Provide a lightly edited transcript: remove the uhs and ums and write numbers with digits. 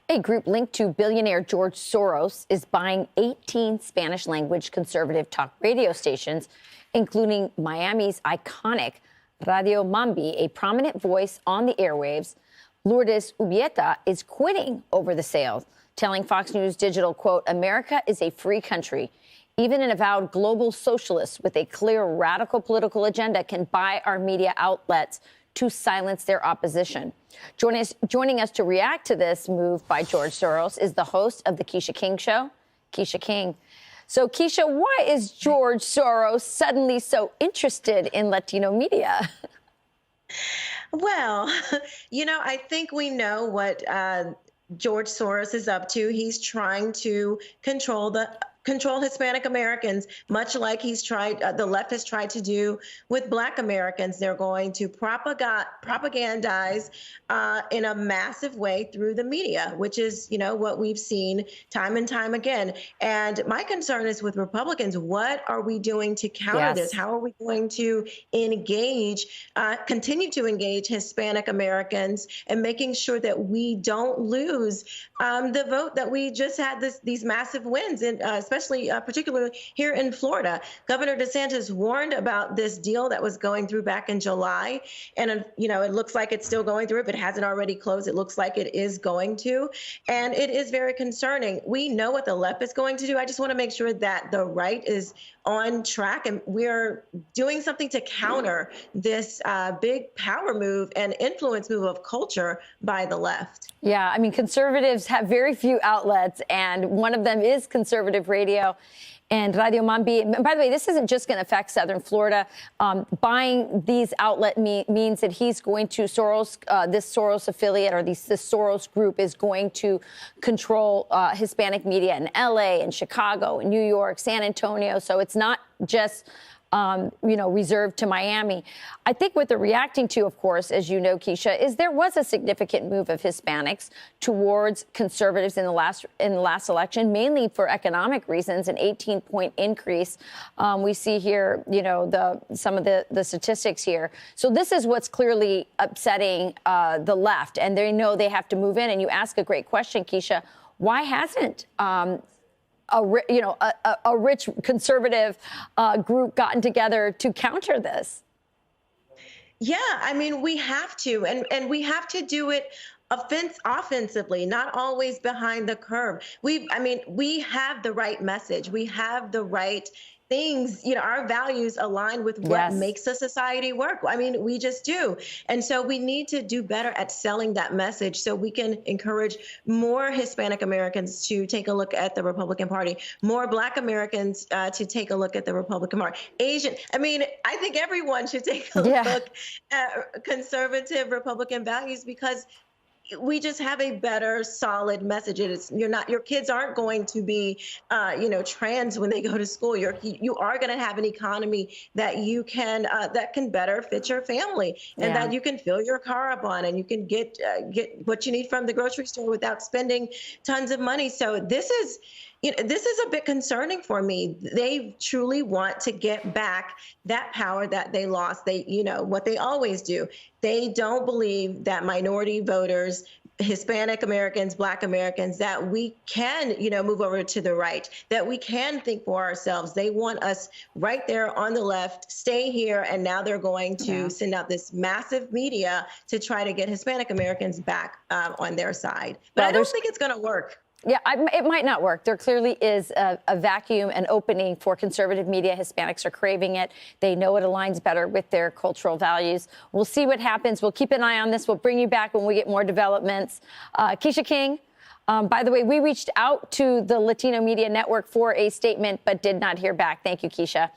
A group linked to billionaire George Soros is buying 18 Spanish-language conservative talk radio stations, including Miami's iconic Radio Mambi, a prominent voice on the airwaves. Lourdes Ubieta is quitting over the sale, telling Fox News Digital, quote, "America is a free country. Even an avowed global socialist with a clear radical political agenda can buy our media outlets to silence their opposition." Joining us to react to this move by George Soros is the host of the Keisha King Show, Keisha King. So, Keisha, why is George Soros suddenly so interested in Latino media? Well, I think we know what George Soros is up to. He's trying to control Hispanic Americans, much like the left has tried to do with Black Americans. They're going to propagandize in a massive way through the media, which is, what we've seen time and time again. And my concern is with Republicans. What are we doing to counter this? How are we going to continue to engage Hispanic Americans and making sure that we don't lose the vote that we just had these massive wins in, especially particularly here in Florida. Governor DeSantis warned about this deal that was going through back in July. And, it looks like it's still going through. If it hasn't already closed, it looks like it is going to. And it is very concerning. We know what the left is going to do. I just want to make sure that the right is on track and we're doing something to counter this big power move and influence move of culture by the left. Yeah, I mean, conservatives have very few outlets, and one of them is conservative radio and Radio Mambi. And by the way, this isn't just going to affect Southern Florida. Buying these outlets means that he's going to this Soros affiliate or this Soros group is going to control Hispanic media in L.A. and Chicago and New York, San Antonio. So it's not just reserved to Miami. I think what they're reacting to, of course, as you know, Keisha, is there was a significant move of Hispanics towards conservatives in the last election, mainly for economic reasons, an 18-point increase. We see here, some of the statistics here. So this is what's clearly upsetting the left, and they know they have to move in. And you ask a great question, Keisha. Why hasn't a rich conservative group gotten together to counter this? Yeah, I mean, we have to, and we have to do it offensively, not always behind the curve. We have the right message. We have the right things, our values align with what makes a society work. I mean, we just do. And so we need to do better at selling that message so we can encourage more Hispanic Americans to take a look at the Republican Party, more Black Americans to take a look at the Republican Party, I think everyone should take a look at conservative Republican values because we just have a better, solid message. Your kids aren't going to be, trans when they go to school. You are going to have an economy that you can that can better fit your family, and that you can fill your car up on, and you can get what you need from the grocery store without spending tons of money. So this is a bit concerning for me. They truly want to get back that power that they lost. What they always do. They don't believe that minority voters, Hispanic Americans, Black Americans, that we can, move over to the right, that we can think for ourselves. They want us right there on the left, stay here, and now they're going to send out this massive media to try to get Hispanic Americans back on their side. But I don't think it's going to work. Yeah, it might not work. There clearly is a vacuum, an opening for conservative media. Hispanics are craving it. They know it aligns better with their cultural values. We'll see what happens. We'll keep an eye on this. We'll bring you back when we get more developments. Keisha King, by the way, we reached out to the Latino Media Network for a statement, but did not hear back. Thank you, Keisha.